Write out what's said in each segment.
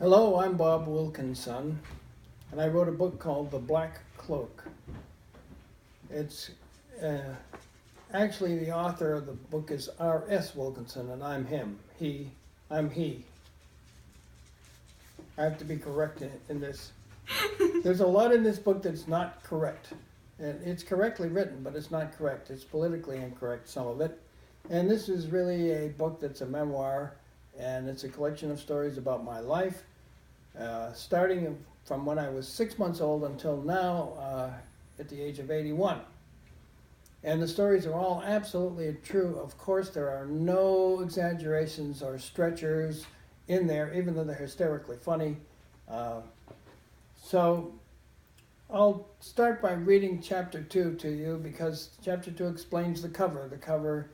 Hello, I'm Bob Wilkinson, and I wrote a book called The Black Cloak. It's actually the author of the book is R.S. Wilkinson, and I'm him. I'm he. I have to be correct in this. There's a lot in this book that's not correct. And it's correctly written, but it's not correct. It's politically incorrect, some of it. And this is really a book that's a memoir, and it's a collection of stories about my life. Starting from when I was 6 months old until now, at the age of 81. And the stories are all absolutely true. Of course, there are no exaggerations or stretchers in there, even though they're hysterically funny. So I'll start by reading chapter 2 to you, because chapter 2 explains the cover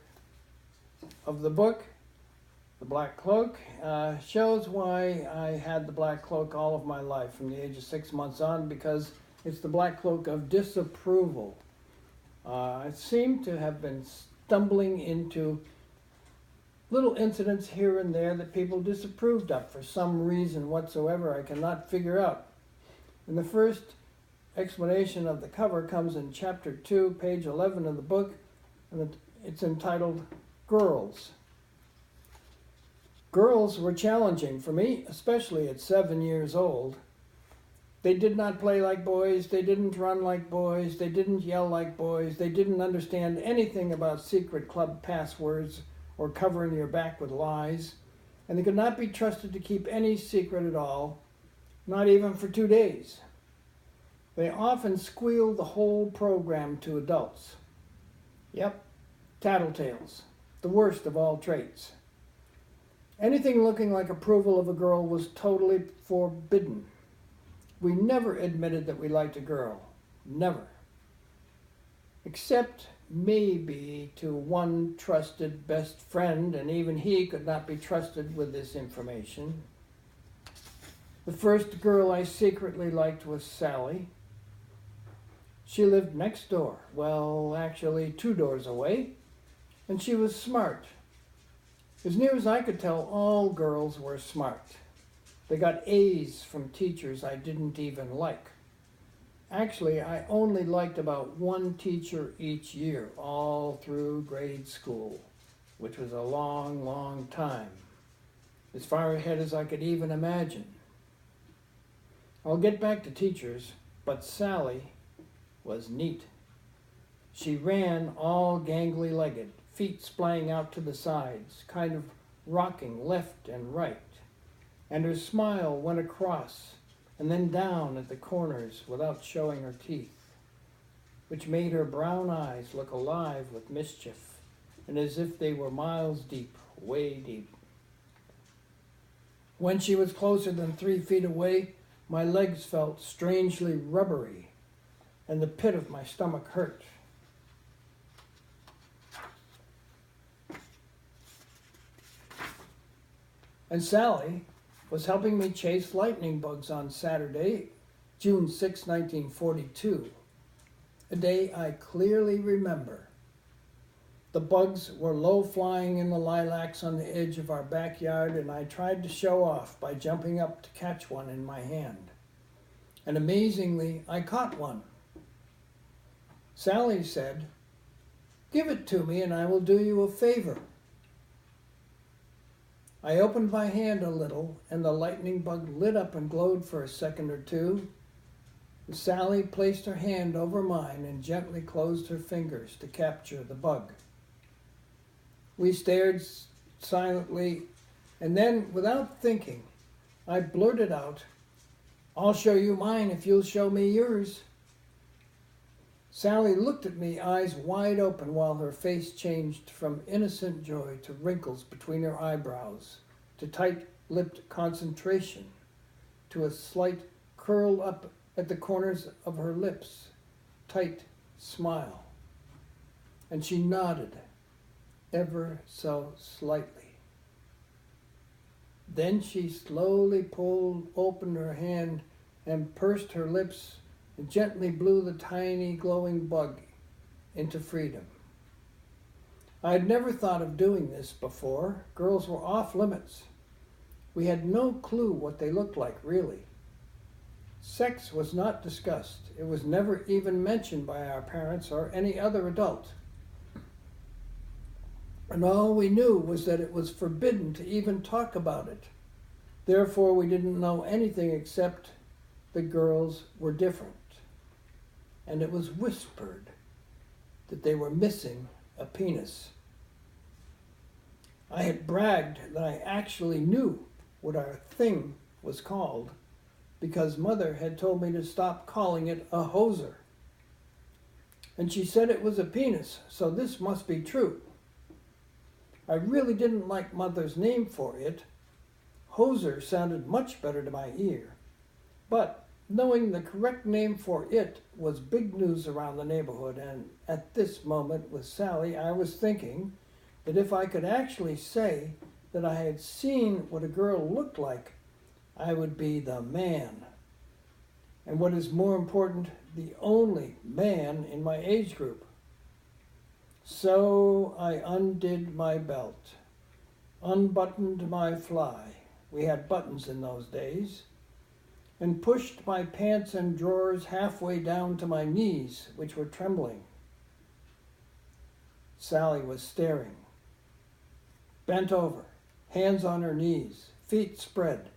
of the book. The Black Cloak shows why I had the Black Cloak all of my life from the age of 6 months on, because it's the Black Cloak of disapproval. I seem to have been stumbling into little incidents here and there that people disapproved of for some reason whatsoever I cannot figure out. And the first explanation of the cover comes in chapter 2, page 11 of the book, and it's entitled Girls. Girls were challenging for me, especially at 7 years old. They did not play like boys, they didn't run like boys, they didn't yell like boys, they didn't understand anything about secret club passwords or covering your back with lies, and they could not be trusted to keep any secret at all, not even for 2 days. They often squealed the whole program to adults. Yep, tattletales, the worst of all traits. Anything looking like approval of a girl was totally forbidden. We never admitted that we liked a girl. Never. Except maybe to one trusted best friend, and even he could not be trusted with this information. The first girl I secretly liked was Sally. She lived next door, well, actually 2 doors away, and she was smart. As near as I could tell, all girls were smart. They got A's from teachers I didn't even like. Actually, I only liked about one teacher each year, all through grade school, which was a long, long time, as far ahead as I could even imagine. I'll get back to teachers, but Sally was neat. She ran all gangly-legged, feet splaying out to the sides, kind of rocking left and right, and her smile went across and then down at the corners without showing her teeth, which made her brown eyes look alive with mischief and as if they were miles deep, way deep. When she was closer than 3 feet away, my legs felt strangely rubbery and the pit of my stomach hurt. And Sally was helping me chase lightning bugs on Saturday, June 6, 1942, a day I clearly remember. The bugs were low-flying in the lilacs on the edge of our backyard, and I tried to show off by jumping up to catch one in my hand. And amazingly, I caught one. Sally said, "Give it to me and I will do you a favor." I opened my hand a little, and the lightning bug lit up and glowed for a second or two. Sally placed her hand over mine and gently closed her fingers to capture the bug. We stared silently, and then, without thinking, I blurted out, "I'll show you mine if you'll show me yours." Sally looked at me, eyes wide open, while her face changed from innocent joy to wrinkles between her eyebrows, to tight-lipped concentration, to a slight curl up at the corners of her lips, tight smile. And she nodded, ever so slightly. Then she slowly pulled open her hand and pursed her lips and gently blew the tiny glowing bug into freedom. I had never thought of doing this before. Girls were off limits. We had no clue what they looked like, really. Sex was not discussed. It was never even mentioned by our parents or any other adult. And all we knew was that it was forbidden to even talk about it. Therefore, we didn't know anything except the girls were different. And it was whispered that they were missing a penis. I had bragged that I actually knew what our thing was called because Mother had told me to stop calling it a hoser. And she said it was a penis, so this must be true. I really didn't like Mother's name for it. Hoser sounded much better to my ear. But knowing the correct name for it was big news around the neighborhood, and at this moment with Sally, I was thinking that if I could actually say that I had seen what a girl looked like, I would be the man. And what is more important, the only man in my age group. So I undid my belt, unbuttoned my fly, we had buttons in those days, and pushed my pants and drawers halfway down to my knees, which were trembling. Sally was staring, bent over, hands on her knees, feet spread.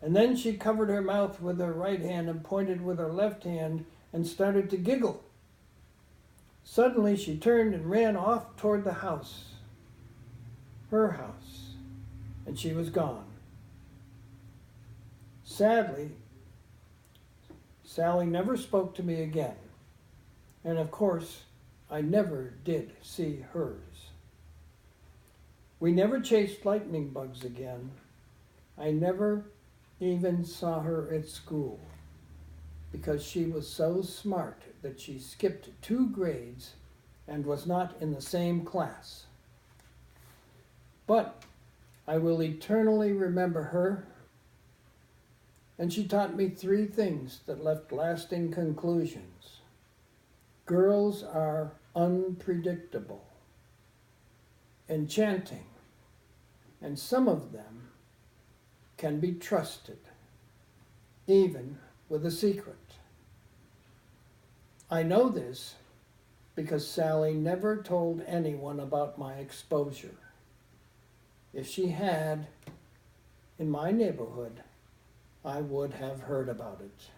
And then she covered her mouth with her right hand and pointed with her left hand and started to giggle. Suddenly she turned and ran off toward the house, her house, and she was gone. Sadly, Sally never spoke to me again, and of course, I never did see hers. We never chased lightning bugs again. I never even saw her at school because she was so smart that she skipped 2 grades and was not in the same class. But I will eternally remember her, and she taught me 3 things that left lasting conclusions. Girls are unpredictable, enchanting, and some of them can be trusted, even with a secret. I know this because Sally never told anyone about my exposure. If she had, in my neighborhood, I would have heard about it.